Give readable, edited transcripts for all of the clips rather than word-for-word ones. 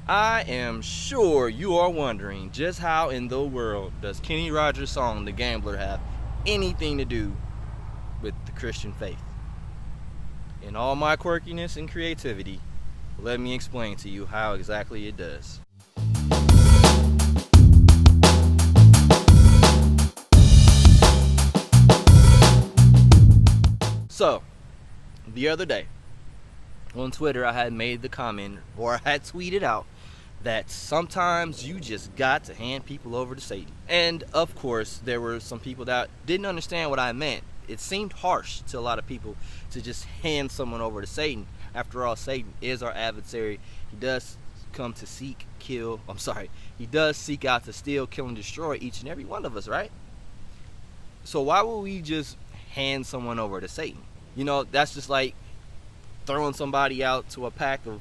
I am sure you are wondering just how in the world does Kenny Rogers' song The Gambler have anything to do with the Christian faith? In all my quirkiness and creativity, let me explain to you how exactly it does. So, the other day on Twitter, I had made the comment, or I had tweeted out, that sometimes you just got to hand people over to Satan. And of course, there were some people that didn't understand what I meant. It seemed harsh to a lot of people to just hand someone over to Satan. After all, Satan is our adversary. He does come to he does seek out to steal, kill, and destroy each and every one of us, right? So why would we just hand someone over to Satan? You know, that's just like throwing somebody out to a pack of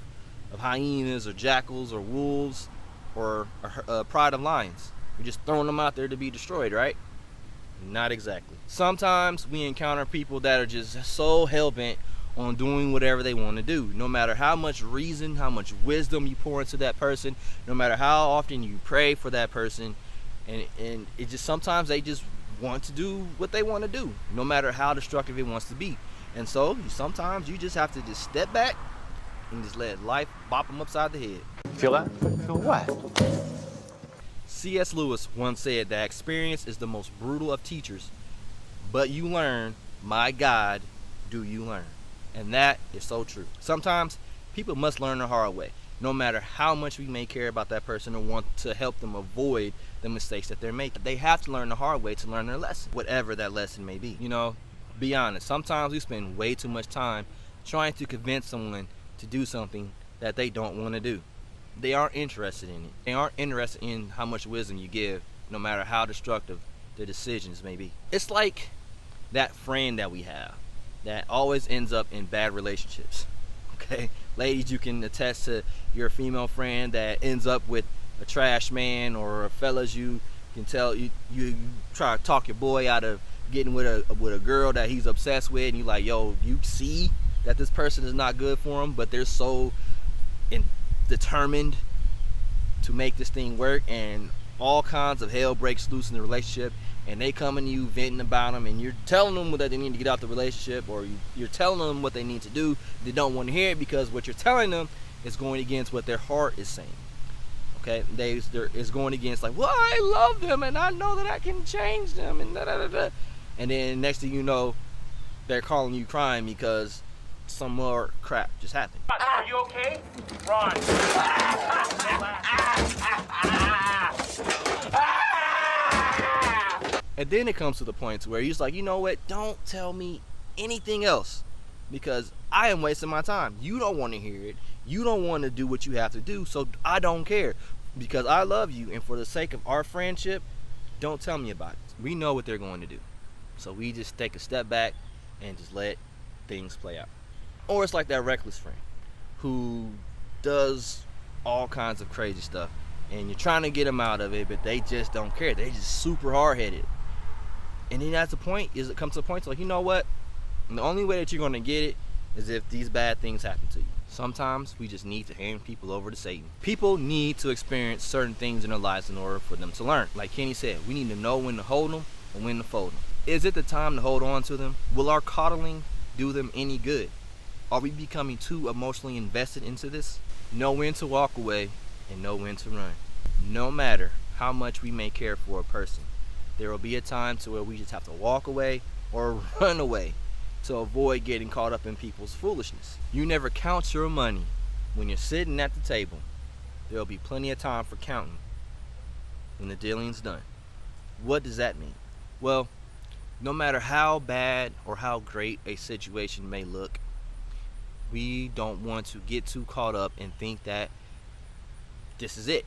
hyenas or jackals or wolves or a pride of lions. You're just throwing them out there to be destroyed, right? Not exactly. Sometimes we encounter people that are just so hell-bent on doing whatever they want to do. No matter how much reason, how much wisdom you pour into that person, no matter how often you pray for that person, and it just sometimes they just want to do what they want to do, no matter how destructive it wants to be. And so sometimes you just have to just step back and just let life bop them upside the head. Feel that? Feel what? C.S. Lewis once said that experience is the most brutal of teachers, but you learn, my God, do you learn. And that is so true. Sometimes people must learn the hard way, no matter how much we may care about that person or want to help them avoid the mistakes that they're making. They have to learn the hard way to learn their lesson, whatever that lesson may be. You know, be honest, sometimes we spend way too much time trying to convince someone to do something that they don't want to do. They aren't interested in it. They aren't interested in how much wisdom you give, no matter how destructive the decisions may be. It's like that friend that we have that always ends up in bad relationships. Okay, ladies, you can attest to your female friend that ends up with a trash man, or fellas, you can tell you try to talk your boy out of getting with a girl that he's obsessed with, and you like, yo, you see that this person is not good for him, but they're so determined to make this thing work, and all kinds of hell breaks loose in the relationship, and they coming to you venting about them, and you're telling them that they need to get out the relationship, or you're telling them what they need to do. They don't want to hear it because what you're telling them is going against what their heart is saying. Okay, is going against, like, well, I love them and I know that I can change them, and and then next thing you know, they're calling you crying because some more crap just happened. Are you okay? Ron. And then it comes to the point to where you're just like, you know what? Don't tell me anything else, because I am wasting my time. You don't want to hear it. You don't want to do what you have to do, so I don't care, because I love you, and for the sake of our friendship, don't tell me about it. We know what they're going to do, so we just take a step back and just let things play out. Or it's like that reckless friend who does all kinds of crazy stuff, and you're trying to get them out of it, but they just don't care. They just super hard-headed. And then at the point, it comes to the point to, like, you know what? And the only way that you're going to get it is if these bad things happen to you. Sometimes we just need to hand people over to Satan. People need to experience certain things in their lives in order for them to learn. Like Kenny said, we need to know when to hold them and when to fold them. Is it the time to hold on to them? Will our coddling do them any good? Are we becoming too emotionally invested into this? Know when to walk away and know when to run. No matter how much we may care for a person, there will be a time to where we just have to walk away or run away to avoid getting caught up in people's foolishness. You never count your money when you're sitting at the table. There will be plenty of time for counting when the dealing's done. What does that mean? Well, no matter how bad or how great a situation may look, we don't want to get too caught up and think that this is it,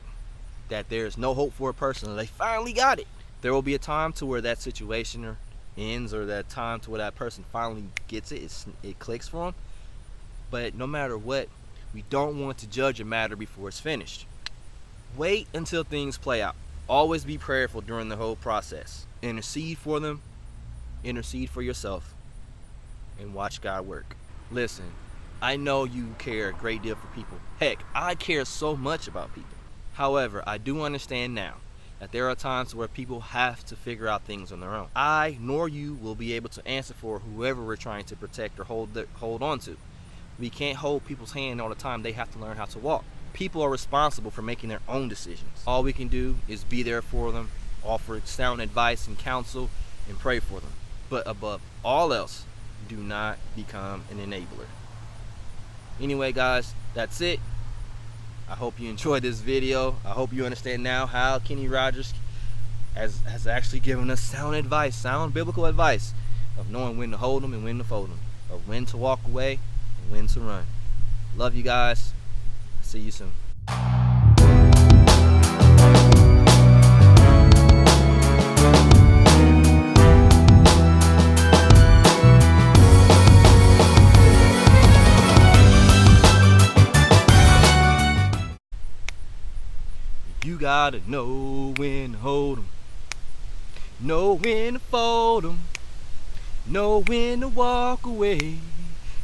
that there's no hope for a person, they finally got it. There will be a time to where that situation ends, or that time to where that person finally gets it, it clicks for them. But no matter what, we don't want to judge a matter before it's finished. Wait until things play out. Always be prayerful during the whole process. Intercede for them, intercede for yourself, and watch God work. Listen, I know you care a great deal for people. Heck, I care so much about people. However, I do understand now that there are times where people have to figure out things on their own. I nor you will be able to answer for whoever we're trying to protect or hold on to. We can't hold people's hand all the time. They have to learn how to walk. People are responsible for making their own decisions. All we can do is be there for them, offer sound advice and counsel, and pray for them. But above all else, do not become an enabler. Anyway, guys, that's it. I hope you enjoyed this video. I hope you understand now how Kenny Rogers has actually given us sound advice, sound biblical advice of knowing when to hold them and when to fold them, of when to walk away and when to run. Love you guys. See you soon. You gotta know when to hold 'em, know when to fold 'em, know when to walk away,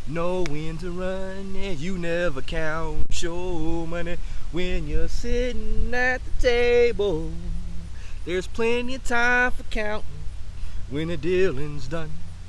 know when to run, and you never count your money when you're sitting at the table. There's plenty of time for counting when the dealing's done.